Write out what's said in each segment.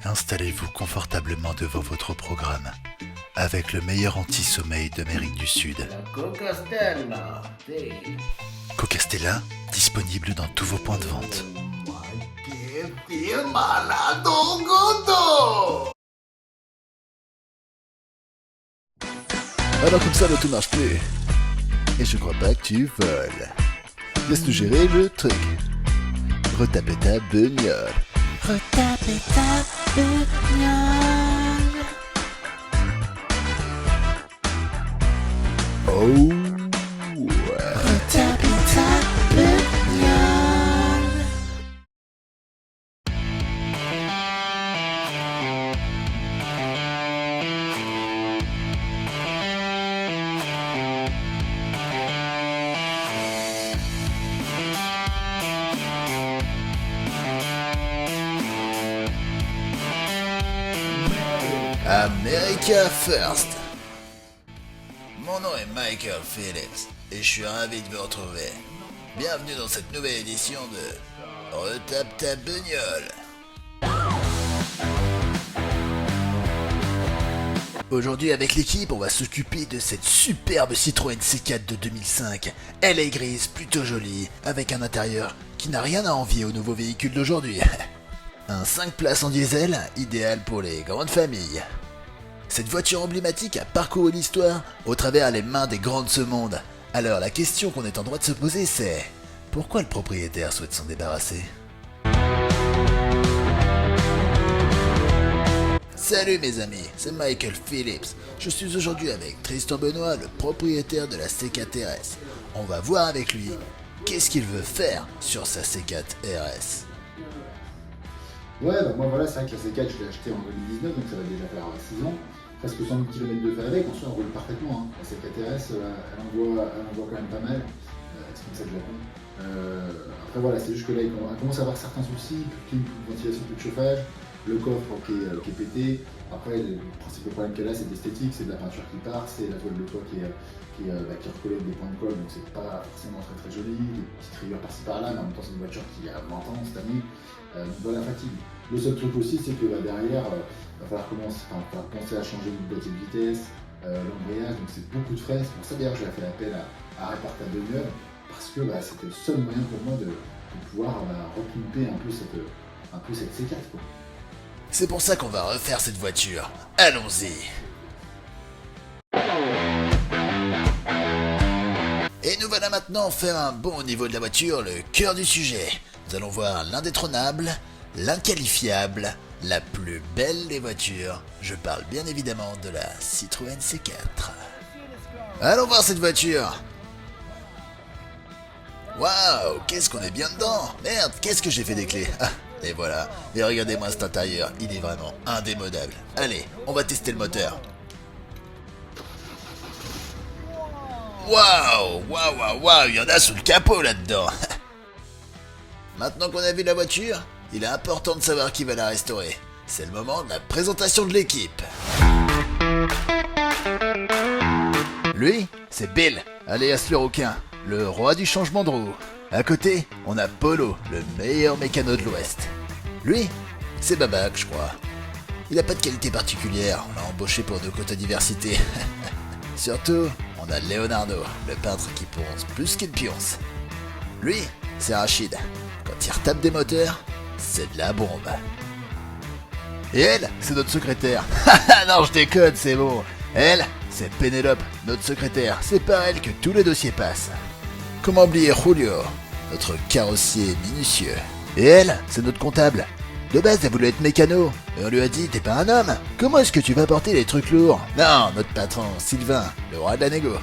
Installez-vous confortablement devant votre programme, avec le meilleur anti-sommeil d'Amérique du Sud. La Coca-Stella, sì. Coca-Stella, disponible dans tous vos points de vente. Ma che film malado godo! Alors comme ça, l'auto marche plus. Et je crois pas que tu voles. Laisse-nous gérer le truc. Retaper ta beugnolle. Retaper ta beugnolle. Oh ouais. Retaper ta beugnolle. America First. Mon nom est Michael Phillips et je suis ravi de vous retrouver. Bienvenue dans cette nouvelle édition de Retape ta beugnolle. Aujourd'hui avec l'équipe, on va s'occuper de cette superbe Citroën C4 de 2005. Elle est grise, plutôt jolie, avec un intérieur qui n'a rien à envier aux nouveaux véhicules d'aujourd'hui. Un 5 places en diesel, idéal pour les grandes familles. Cette voiture emblématique a parcouru l'histoire au travers les mains des grands de ce monde. Alors la question qu'on est en droit de se poser c'est... pourquoi le propriétaire souhaite s'en débarrasser? Salut mes amis, c'est Michael Phillips. Je suis aujourd'hui avec Tristan Benoît, le propriétaire de la C4 RS. On va voir avec lui qu'est-ce qu'il veut faire sur sa C4 RS. Ouais, bah moi voilà, c'est vrai que la C4 je l'ai acheté en 2019, donc ça va déjà faire 6 ans. Presque 100 000 km de fait avec, en soi elle roule parfaitement. Hein. La C4 RS, elle envoie quand même pas mal. C'est comme ça que je la prends. Après voilà, c'est juste que là elle commence à avoir certains soucis, plus de ventilation, plus de chauffage, le coffre qui est pété. Après le principal problème qu'elle a c'est d'esthétique, c'est de la peinture qui part, c'est la toile de toit qui recolle avec des points de colle, donc c'est pas forcément très joli, des petites rayures par-ci par-là, mais en même temps c'est une voiture qui a 20 ans cette année. Voilà, la fatigue. Le seul truc aussi, c'est que derrière, il va falloir penser à changer le boîtier de vitesse, l'embrayage, donc c'est beaucoup de frais. C'est pour ça d'ailleurs que j'ai fait appel à Réparta Beugnolle, parce que c'était le seul moyen pour moi de pouvoir repimper un peu cette C4. Quoi. C'est pour ça qu'on va refaire cette voiture. Allons-y. Et nous voilà maintenant faire un bond au niveau de la voiture, le cœur du sujet. Nous allons voir l'indétrônable, l'inqualifiable, la plus belle des voitures. Je parle bien évidemment de la Citroën C4. Allons voir cette voiture. Waouh, qu'est-ce qu'on est bien dedans. Merde, qu'est-ce que j'ai fait des clés? Ah, et voilà. Et regardez-moi cet intérieur, il est vraiment indémodable. Allez, on va tester le moteur. Waouh, il y en a sous le capot là-dedans. Maintenant qu'on a vu la voiture, il est important de savoir qui va la restaurer. C'est le moment de la présentation de l'équipe. Lui, c'est Bill, alias le requin, le roi du changement de roue. À côté, on a Polo, le meilleur mécano de l'Ouest. Lui, c'est Babac, je crois. Il a pas de qualité particulière, on l'a embauché pour de quotas diversité. Surtout, on a Leonardo, le peintre qui ponce plus qu'il pionce. Lui, c'est Rachid. Quand il retape des moteurs, c'est de la bombe. Et elle, c'est notre secrétaire. Non, je déconne, c'est bon. Elle, c'est Pénélope, notre secrétaire. C'est par elle que tous les dossiers passent. Comment oublier Julio, notre carrossier minutieux. Et elle, c'est notre comptable. De base, elle voulait être mécano. Et on lui a dit, t'es pas un homme. Comment est-ce que tu vas porter les trucs lourds? Non, notre patron, Sylvain, le roi de la négo.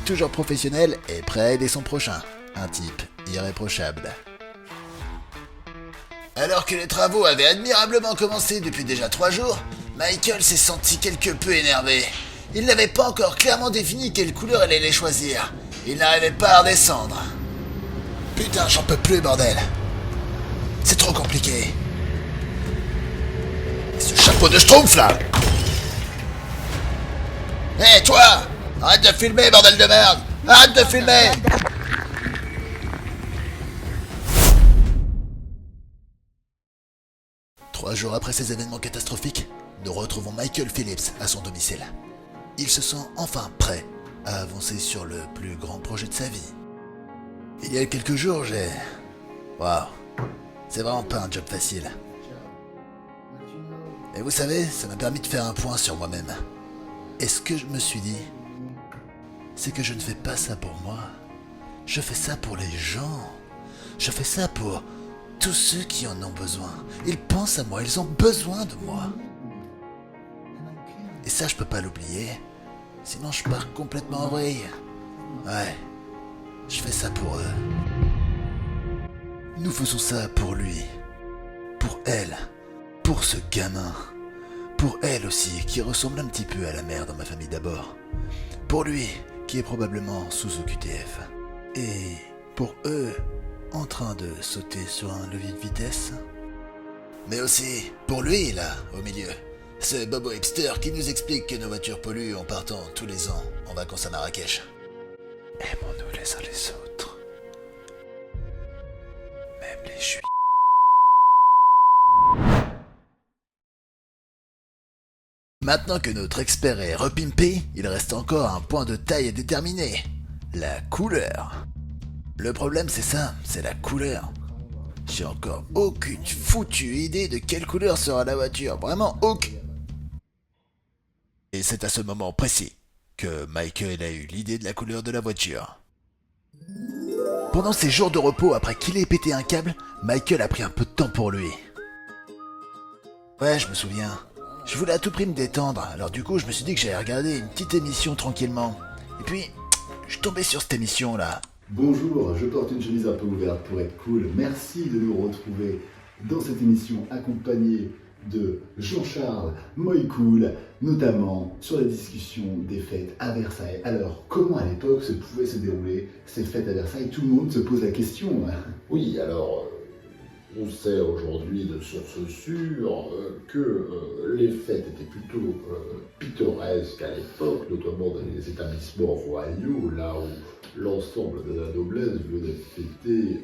Toujours professionnel et prêt à aider son prochain. Un type irréprochable. Alors que les travaux avaient admirablement commencé depuis déjà 3 jours, Michael s'est senti quelque peu énervé. Il n'avait pas encore clairement défini quelle couleur elle allait choisir. Il n'arrivait pas à redescendre. Putain, j'en peux plus, bordel. C'est trop compliqué. Ce chapeau de schtroumpf, là. Hé, toi! Arrête de filmer, bordel de merde! Arrête de filmer! 3 jours après ces événements catastrophiques, nous retrouvons Michael Phillips à son domicile. Il se sent enfin prêt à avancer sur le plus grand projet de sa vie. Il y a quelques jours, Waouh, c'est vraiment pas un job facile. Et vous savez, ça m'a permis de faire un point sur moi-même. Et ce que je me suis dit, c'est que je ne fais pas ça pour moi. Je fais ça pour les gens. Je fais ça pour tous ceux qui en ont besoin. Ils pensent à moi, ils ont besoin de moi. Et ça, je peux pas l'oublier. Sinon, je pars complètement en vrille. Ouais, je fais ça pour eux. Nous faisons ça pour lui. Pour elle. Pour ce gamin. Pour elle aussi, qui ressemble un petit peu à la mère dans ma famille d'abord. Pour lui, qui est probablement sous OQTF. Et pour eux, en train de sauter sur un levier de vitesse. Mais aussi, pour lui, là, au milieu. Ce bobo hipster qui nous explique que nos voitures polluent en partant tous les ans en vacances à Marrakech. Aimons-nous les uns les autres. Même les juifs. Maintenant que notre expert est repimpé, il reste encore un point de taille à déterminer. La couleur. Le problème c'est ça, c'est la couleur. J'ai encore aucune foutue idée de quelle couleur sera la voiture, vraiment aucune. Et c'est à ce moment précis que Michael a eu l'idée de la couleur de la voiture. Pendant ses jours de repos après qu'il ait pété un câble, Michael a pris un peu de temps pour lui. Ouais, je me souviens. Je voulais à tout prix me détendre, alors du coup je me suis dit que j'allais regarder une petite émission tranquillement. Et puis, je suis tombé sur cette émission là. Bonjour, je porte une chemise un peu ouverte pour être cool. Merci de nous retrouver dans cette émission accompagnée de Jean-Charles Moïcool, notamment sur la discussion des fêtes à Versailles. Alors, comment à l'époque pouvaient se dérouler ces fêtes à Versailles? Tout le monde se pose la question. Oui, alors, on sait aujourd'hui de sources sûres que les fêtes étaient plutôt pittoresques à l'époque, notamment dans les établissements royaux, là où l'ensemble de la noblesse venait fêter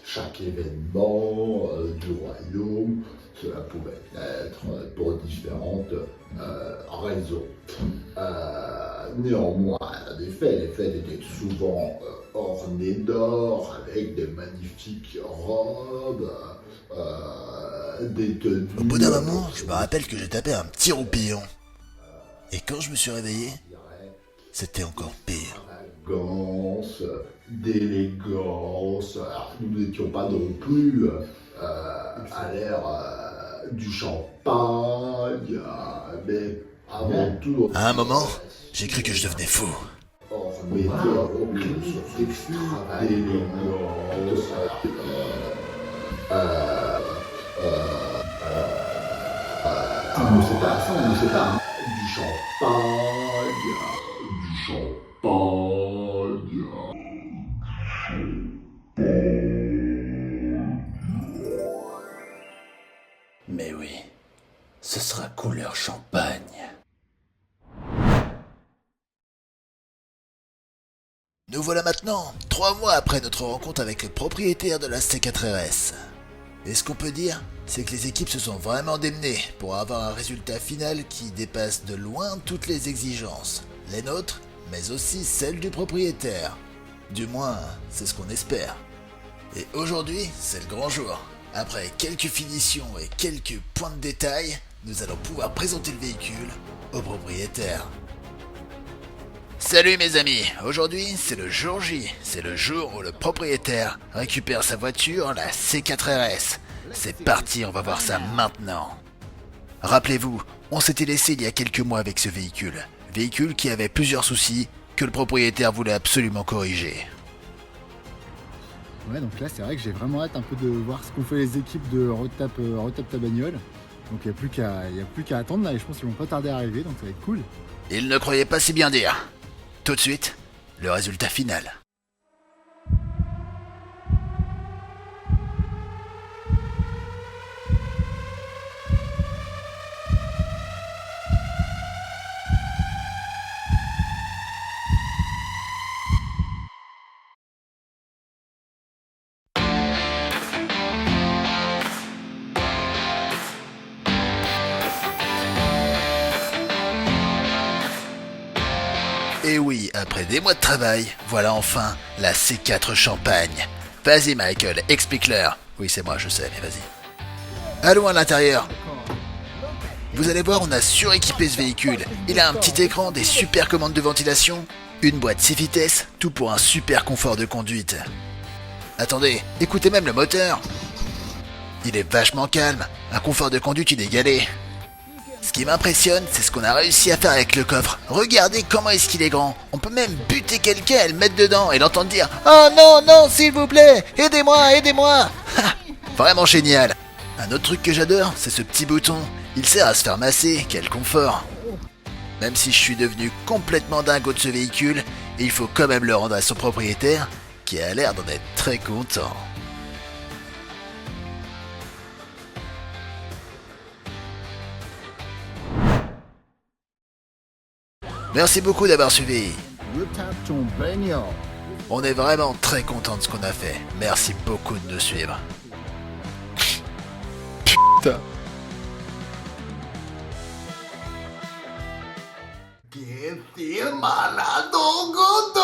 chaque événement du royaume. Cela pouvait être pour différentes raisons. Néanmoins, les fêtes étaient souvent ornées d'or, avec des magnifiques robes, des tenues... Au bout d'un moment, je me rappelle que j'ai tapé un petit roupillon. Et quand je me suis réveillé, c'était encore pire. D'élégance. Alors, nous n'étions pas non plus à l'ère du champagne, mais avant tout... À un moment, j'ai cru que je devenais fou. Mais aucune source d'élégance. On ne sait pas, ça on ne sait pas. Du champagne. Mais oui, ce sera couleur champagne. Nous voilà maintenant, 3 mois après notre rencontre avec le propriétaire de la C4RS. Et ce qu'on peut dire, c'est que les équipes se sont vraiment démenées pour avoir un résultat final qui dépasse de loin toutes les exigences, les nôtres, mais aussi celles du propriétaire. Du moins, c'est ce qu'on espère. Et aujourd'hui, c'est le grand jour. Après quelques finitions et quelques points de détail, nous allons pouvoir présenter le véhicule au propriétaire. Salut mes amis, aujourd'hui c'est le jour J, c'est le jour où le propriétaire récupère sa voiture, la C4RS. C'est parti, on va voir ça maintenant. Rappelez-vous, on s'était laissé il y a quelques mois avec ce véhicule qui avait plusieurs soucis que le propriétaire voulait absolument corriger. Ouais, donc là c'est vrai que j'ai vraiment hâte un peu de voir ce qu'ont fait les équipes de Retape ta bagnole. Donc il n'y a plus qu'à attendre là et je pense qu'ils vont pas tarder à arriver, donc ça va être cool. Il ne croyait pas si bien dire. Tout de suite, le résultat final. Et oui, après des mois de travail, voilà enfin la C4 Champagne. Vas-y Michael, explique-leur. Oui, c'est moi, je sais, mais vas-y. Allons à l'intérieur. Vous allez voir, on a suréquipé ce véhicule. Il a un petit écran, des super commandes de ventilation, une boîte 6 vitesses, tout pour un super confort de conduite. Attendez, écoutez même le moteur. Il est vachement calme, un confort de conduite inégalé. Ce qui m'impressionne, c'est ce qu'on a réussi à faire avec le coffre. Regardez comment est-ce qu'il est grand. On peut même buter quelqu'un et le mettre dedans et l'entendre dire « Oh non, non, s'il vous plaît, aidez-moi, aidez-moi » Vraiment génial. Un autre truc que j'adore, c'est ce petit bouton. Il sert à se faire masser, quel confort. Même si je suis devenu complètement dingo de ce véhicule, il faut quand même le rendre à son propriétaire, qui a l'air d'en être très content. Merci beaucoup d'avoir suivi. Retape ton bagnole. On est vraiment très content de ce qu'on a fait. Merci beaucoup de nous suivre. Putain. ¡Qué malado, Gondo!